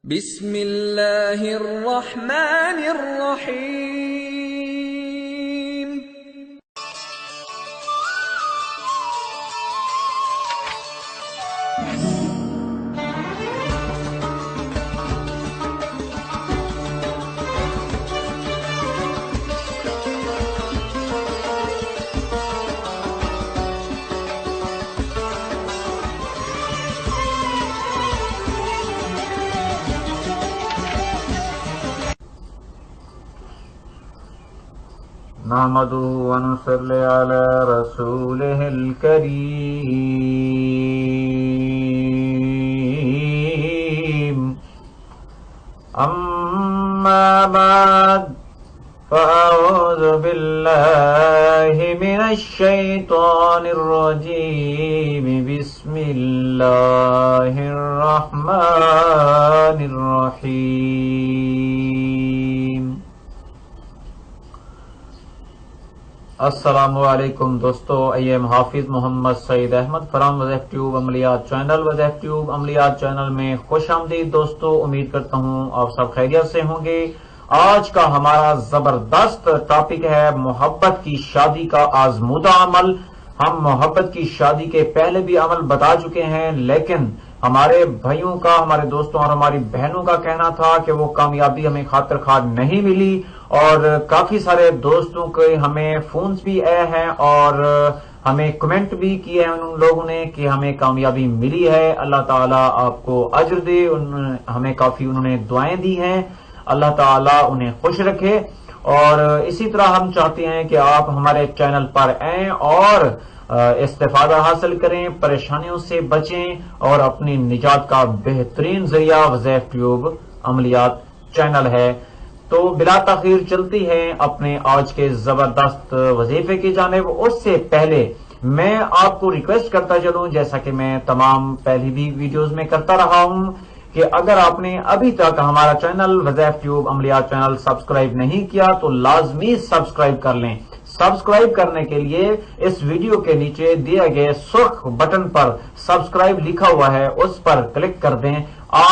بسم اللہ الرحمن الرحیم۔ نحمده ونصلي على رسوله الكريم أما بعد فأعوذ بالله من الشيطان الرجيم بسم الله الرحمن الرحيم۔ السلام علیکم دوستو، I'm Hafiz Muhammad Saeed Ahmed from Wazif tube Amliyat channel. Wazif tube Amliyat channel میں خوش آمدید دوستو، امید کرتا ہوں آپ سب خیریت سے ہوں گے۔ آج کا ہمارا زبردست ٹاپک ہے محبت کی شادی کا آزمودہ عمل۔ ہم محبت کی شادی کے پہلے بھی عمل بتا چکے ہیں، لیکن ہمارے بھائیوں کا، ہمارے دوستوں اور ہماری بہنوں کا کہنا تھا کہ وہ کامیابی ہمیں خاطر خواہ نہیں ملی، اور کافی سارے دوستوں کے ہمیں فونز بھی آئے ہیں اور ہمیں کمنٹ بھی کیے ہیں ان لوگوں نے کہ ہمیں کامیابی ملی ہے۔ اللہ تعالیٰ آپ کو اجر دے، ہمیں کافی انہوں نے دعائیں دی ہیں، اللہ تعالیٰ انہیں خوش رکھے۔ اور اسی طرح ہم چاہتے ہیں کہ آپ ہمارے چینل پر آئیں اور استفادہ حاصل کریں، پریشانیوں سے بچیں اور اپنی نجات کا بہترین ذریعہ وظیف ٹیوب عملیات چینل ہے۔ تو بلا تاخیر چلتی ہے اپنے آج کے زبردست وظیفے کی جانب۔ اس سے پہلے میں آپ کو ریکویسٹ کرتا چلوں، جیسا کہ میں تمام پہلی بھی ویڈیوز میں کرتا رہا ہوں، کہ اگر آپ نے ابھی تک ہمارا channel Wazif tube Amliyat channel subscribe نہیں کیا تو لازمی سبسکرائب کر لیں۔ سبسکرائب کرنے کے لیے اس ویڈیو کے نیچے دیے گئے سرخ بٹن پر سبسکرائب لکھا ہوا ہے، اس پر کلک کر دیں،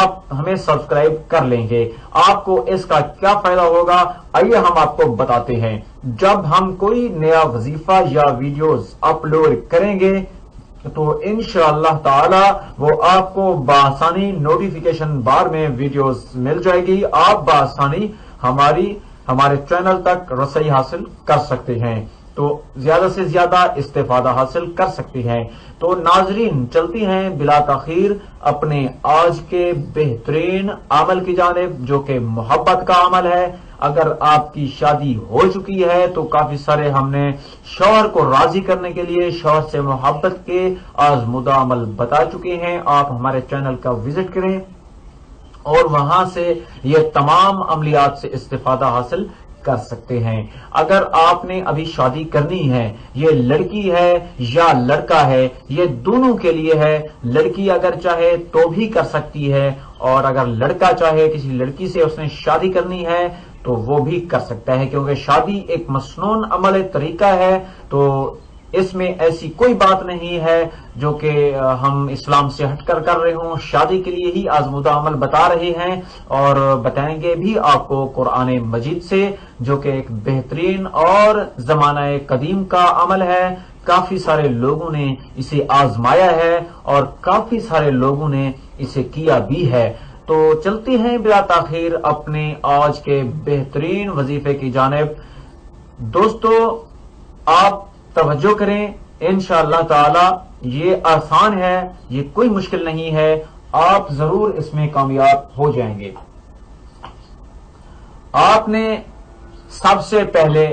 آپ ہمیں سبسکرائب کر لیں گے۔ آپ کو اس کا کیا فائدہ ہوگا، آئیے ہم آپ کو بتاتے ہیں۔ جب ہم کوئی نیا وظیفہ یا ویڈیوز اپلوڈ کریں گے تو انشاءاللہ تعالی وہ آپ کو بآسانی نوٹیفیکیشن بار میں ویڈیوز مل جائے گی، آپ بآسانی ہمارے چینل تک رسائی حاصل کر سکتے ہیں، تو زیادہ سے زیادہ استفادہ حاصل کر سکتے ہیں۔ تو ناظرین چلتی ہیں بلا تاخیر اپنے آج کے بہترین عمل کی جانب، جو کہ محبت کا عمل ہے۔ اگر آپ کی شادی ہو چکی ہے تو کافی سارے ہم نے شوہر کو راضی کرنے کے لیے شوہر سے محبت کے آزمودہ عمل بتا چکے ہیں۔ آپ ہمارے چینل کا وزٹ کریں اور وہاں سے یہ تمام عملیات سے استفادہ حاصل کر سکتے ہیں۔ اگر آپ نے ابھی شادی کرنی ہے، یہ لڑکی ہے یا لڑکا ہے، یہ دونوں کے لیے ہے۔ لڑکی اگر چاہے تو بھی کر سکتی ہے، اور اگر لڑکا چاہے کسی لڑکی سے اس نے شادی کرنی ہے تو وہ بھی کر سکتا ہے، کیونکہ شادی ایک مسنون عمل طریقہ ہے، تو اس میں ایسی کوئی بات نہیں ہے جو کہ ہم اسلام سے ہٹ کر رہے ہوں۔ شادی کے لیے ہی آزمودہ عمل بتا رہے ہیں، اور بتائیں گے بھی آپ کو قرآن مجید سے، جو کہ ایک بہترین اور زمانہ قدیم کا عمل ہے۔ کافی سارے لوگوں نے اسے آزمایا ہے اور کافی سارے لوگوں نے اسے کیا بھی ہے۔ تو چلتے ہیں بلا تاخیر اپنے آج کے بہترین وظیفے کی جانب۔ دوستو آپ توجہ کریں، انشاءاللہ تعالی یہ آسان ہے، یہ کوئی مشکل نہیں ہے، آپ ضرور اس میں کامیاب ہو جائیں گے۔ آپ نے سب سے پہلے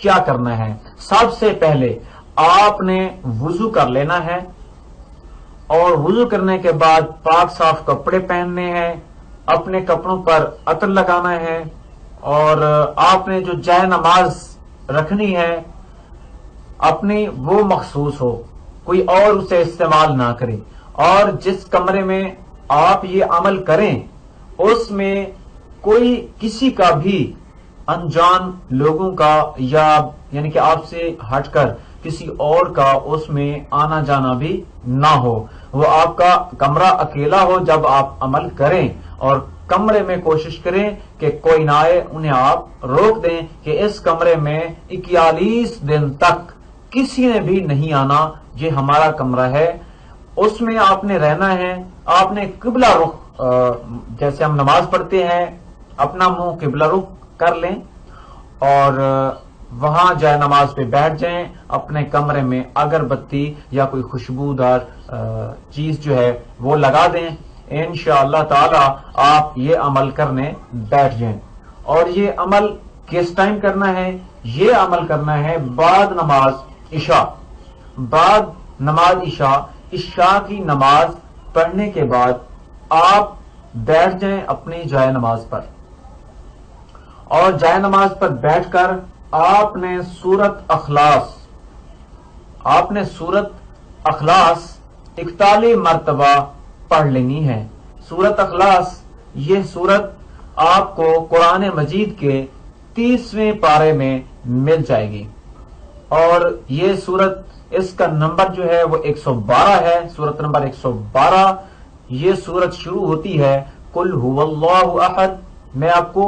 کیا کرنا ہے؟ سب سے پہلے آپ نے وضو کر لینا ہے، اور وضو کرنے کے بعد پاک صاف کپڑے پہننے ہیں، اپنے کپڑوں پر عطر لگانا ہے، اور آپ نے جو جائے نماز رکھنی ہے اپنی وہ مخصوص ہو، کوئی اور اسے استعمال نہ کرے، اور جس کمرے میں آپ یہ عمل کریں اس میں کوئی کسی کا بھی انجان لوگوں کا، یا یعنی کہ آپ سے ہٹ کر کسی اور کا اس میں آنا جانا بھی نہ ہو۔ وہ آپ کا کمرہ اکیلا ہو جب آپ عمل کریں، اور کمرے میں کوشش کریں کہ کوئی نہ آئے، انہیں آپ روک دیں کہ اس کمرے میں 41 دن تک کسی نے بھی نہیں آنا، یہ ہمارا کمرہ ہے، اس میں آپ نے رہنا ہے۔ آپ نے قبلہ رخ، جیسے ہم نماز پڑھتے ہیں اپنا منہ قبلہ رخ کر لیں اور وہاں جائے نماز پہ بیٹھ جائیں، اپنے کمرے میں اگربتی یا کوئی خوشبودار چیز جو ہے وہ لگا دیں، انشاءاللہ تعالی آپ یہ عمل کرنے بیٹھ جائیں۔ اور یہ عمل کس ٹائم کرنا ہے؟ یہ عمل کرنا ہے بعد نماز عشاء، بعد نماز عشاء کی نماز پڑھنے کے بعد آپ بیٹھ جائیں اپنی جائے نماز پر، اور جائے نماز پر بیٹھ کر آپ نے سورت اخلاص 41 مرتبہ پڑھ لینی ہے۔ سورت اخلاص، یہ سورت آپ کو قرآن مجید کے 30ویں پارے میں مل جائے گی، اور یہ سورت، اس کا نمبر جو ہے وہ 112 ہے، سورت نمبر 112۔ یہ سورت شروع ہوتی ہے قل هو اللہ احد۔ میں آپ کو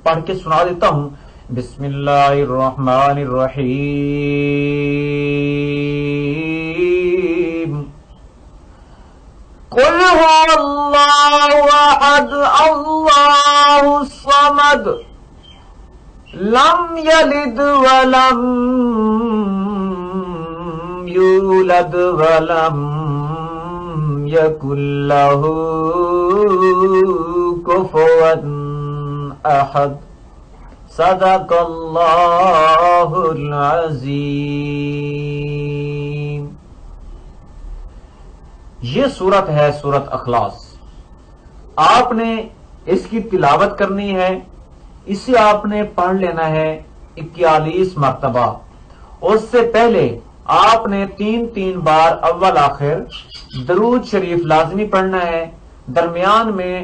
پڑھ کے سنا دیتا ہوں، بسم اللہ الرحمن الرحیم، قل هو اللہ احد اللہ الصمد لم یلد ولم یولد ولم یکن لہ کفوا احد، صدق اللہ العظیم۔ یہ سورت ہے سورت اخلاص۔ آپ نے اس کی تلاوت کرنی ہے، اسے آپ نے پڑھ لینا ہے 41 مرتبہ۔ اس سے پہلے آپ نے 3 بار اول آخر درود شریف لازمی پڑھنا ہے۔ درمیان میں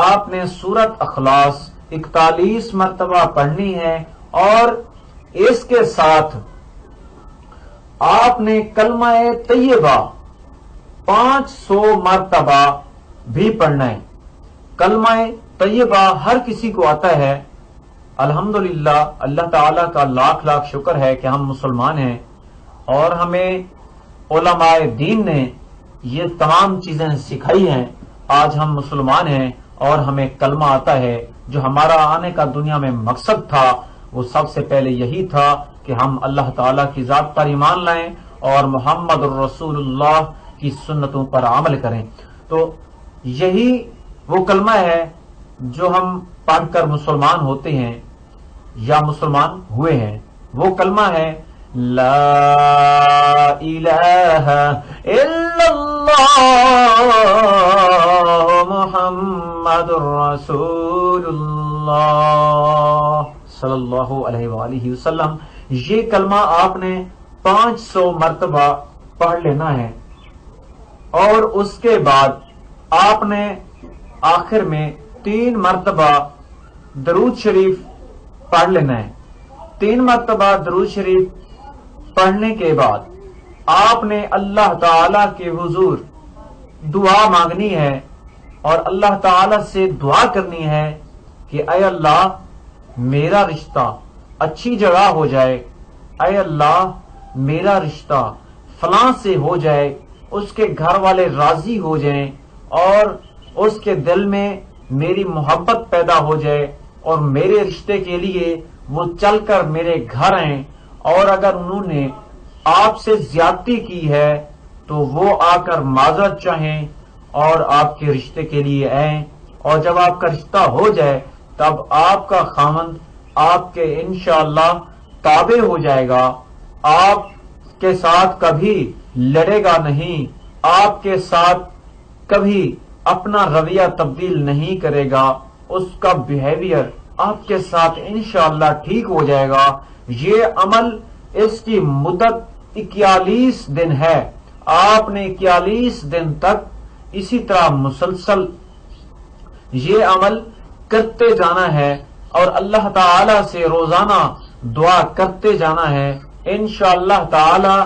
آپ نے سورت اخلاص 41 مرتبہ پڑھنی ہے، اور اس کے ساتھ آپ نے کلمہ طیبہ 500 مرتبہ بھی پڑھنا ہے۔ کلمہ طیبہ ہر کسی کو آتا ہے، الحمدللہ، اللہ تعالیٰ کا لاکھ لاکھ شکر ہے کہ ہم مسلمان ہیں، اور ہمیں علماء دین نے یہ تمام چیزیں سکھائی ہیں۔ آج ہم مسلمان ہیں اور ہمیں کلمہ آتا ہے۔ جو ہمارا آنے کا دنیا میں مقصد تھا وہ سب سے پہلے یہی تھا کہ ہم اللہ تعالیٰ کی ذات پر ایمان لائیں اور محمد الرسول اللہ کی سنتوں پر عمل کریں۔ تو یہی وہ کلمہ ہے جو ہم پڑھ کر مسلمان ہوتے ہیں یا مسلمان ہوئے ہیں۔ وہ کلمہ ہے لا الہ الا اللہ محمد رسول اللہ صلی اللہ علیہ وآلہ وسلم۔ یہ کلمہ آپ نے 500 مرتبہ پڑھ لینا ہے، اور اس کے بعد آپ نے آخر میں 3 مرتبہ درود شریف پڑھ لینا ہے۔ 3 مرتبہ درود شریف پڑھنے کے بعد آپ نے اللہ تعالی کے حضور دعا مانگنی ہے، اور اللہ تعالی سے دعا کرنی ہے کہ اے اللہ میرا رشتہ اچھی جگہ ہو جائے، اے اللہ میرا رشتہ فلاں سے ہو جائے، اس کے گھر والے راضی ہو جائیں، اور اس کے دل میں میری محبت پیدا ہو جائے، اور میرے رشتے کے لیے وہ چل کر میرے گھر آئیں، اور اگر انہوں نے آپ سے زیادتی کی ہے تو وہ آ کر معذرت چاہیں اور آپ کے رشتے کے لیے آئیں، اور جب آپ کا رشتہ ہو جائے تب آپ کا خاوند آپ کے انشاءاللہ تابع ہو جائے گا، آپ کے ساتھ کبھی لڑے گا نہیں، آپ کے ساتھ کبھی اپنا رویہ تبدیل نہیں کرے گا، اس کا بیہیویئر آپ کے ساتھ انشاءاللہ ٹھیک ہو جائے گا۔ یہ عمل، اس کی مدت 41 دن ہے۔ آپ نے 41 دن تک اسی طرح مسلسل یہ عمل کرتے جانا ہے، اور اللہ تعالی سے روزانہ دعا کرتے جانا ہے۔ انشاءاللہ تعالی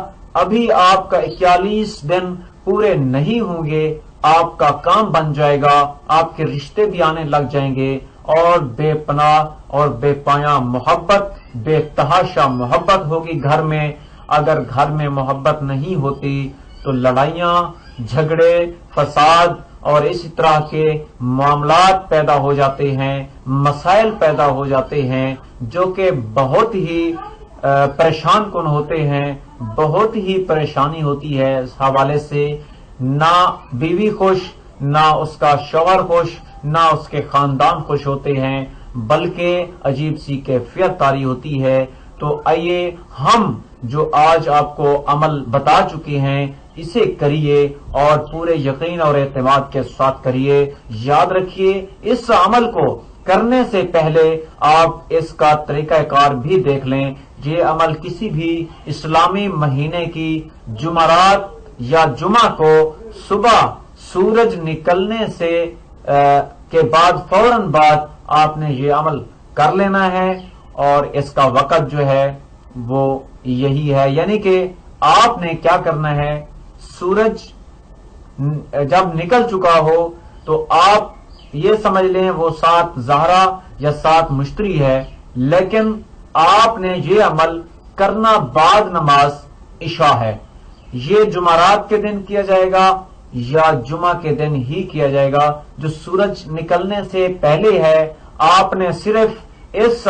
ابھی آپ کا 41 دن پورے نہیں ہوں گے، آپ کا کام بن جائے گا، آپ کے رشتے بھی آنے لگ جائیں گے، اور بے پناہ اور بے پایاں محبت، بے تحاشا محبت ہوگی گھر میں۔ اگر گھر میں محبت نہیں ہوتی تو لڑائیاں، جھگڑے، فساد اور اسی طرح کے معاملات پیدا ہو جاتے ہیں، مسائل پیدا ہو جاتے ہیں جو کہ بہت ہی پریشان کن ہوتے ہیں، بہت ہی پریشانی ہوتی ہے اس حوالے سے۔ نہ بیوی خوش، نہ اس کا شوہر خوش، نہ اس کے خاندان خوش ہوتے ہیں، بلکہ عجیب سی کیفیت طاری ہوتی ہے۔ تو آئیے ہم جو آج آپ کو عمل بتا چکے ہیں اسے کریے، اور پورے یقین اور اعتماد کے ساتھ کریے۔ یاد رکھیے اس عمل کو کرنے سے پہلے آپ اس کا طریقہ کار بھی دیکھ لیں۔ یہ عمل کسی بھی اسلامی مہینے کی جمعرات یا جمعہ کو صبح سورج نکلنے سے کے بعد فوراً بعد آپ نے یہ عمل کر لینا ہے، اور اس کا وقت جو ہے وہ یہی ہے، یعنی کہ آپ نے کیا کرنا ہے، سورج جب نکل چکا ہو تو آپ یہ سمجھ لیں وہ 7 زہرا یا 7 مشتری ہے، لیکن آپ نے یہ عمل کرنا بعد نماز عشاء ہے۔ یہ جمعرات کے دن کیا جائے گا یا جمعہ کے دن ہی کیا جائے گا، جو سورج نکلنے سے پہلے ہے۔ آپ نے صرف اس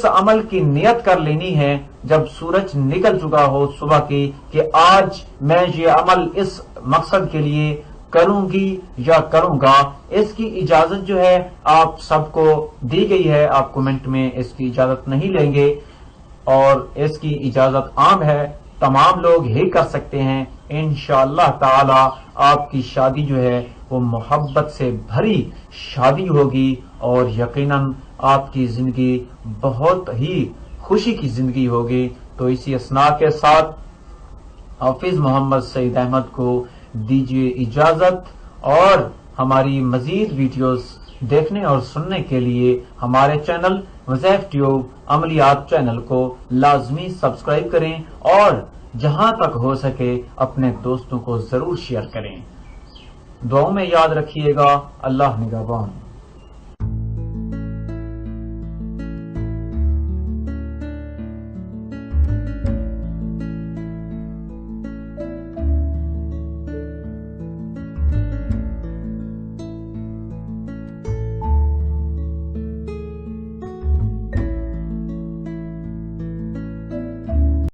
عمل کی نیت کر لینی ہے جب سورج نکل چکا ہو صبح کی، کہ آج میں یہ عمل اس مقصد کے لیے کروں گی یا کروں گا۔ اس کی اجازت جو ہے آپ سب کو دی گئی ہے، آپ کمنٹ میں اس کی اجازت نہیں لیں گے، اور اس کی اجازت عام ہے، تمام لوگ ہی کر سکتے ہیں۔ انشاءاللہ تعالی آپ کی شادی جو ہے وہ محبت سے بھری شادی ہوگی، اور یقیناً آپ کی زندگی بہت ہی خوشی کی زندگی ہوگی۔ تو اسی اسنا کے ساتھ حافظ محمد سعید احمد کو دیجیے اجازت، اور ہماری مزید ویڈیوز دیکھنے اور سننے کے لیے ہمارے channel Wazif tube Amliyat channel کو لازمی سبسکرائب کریں، اور جہاں تک ہو سکے اپنے دوستوں کو ضرور شیئر کریں۔ دعاؤں میں یاد رکھیے گا۔ اللہ نگہبان۔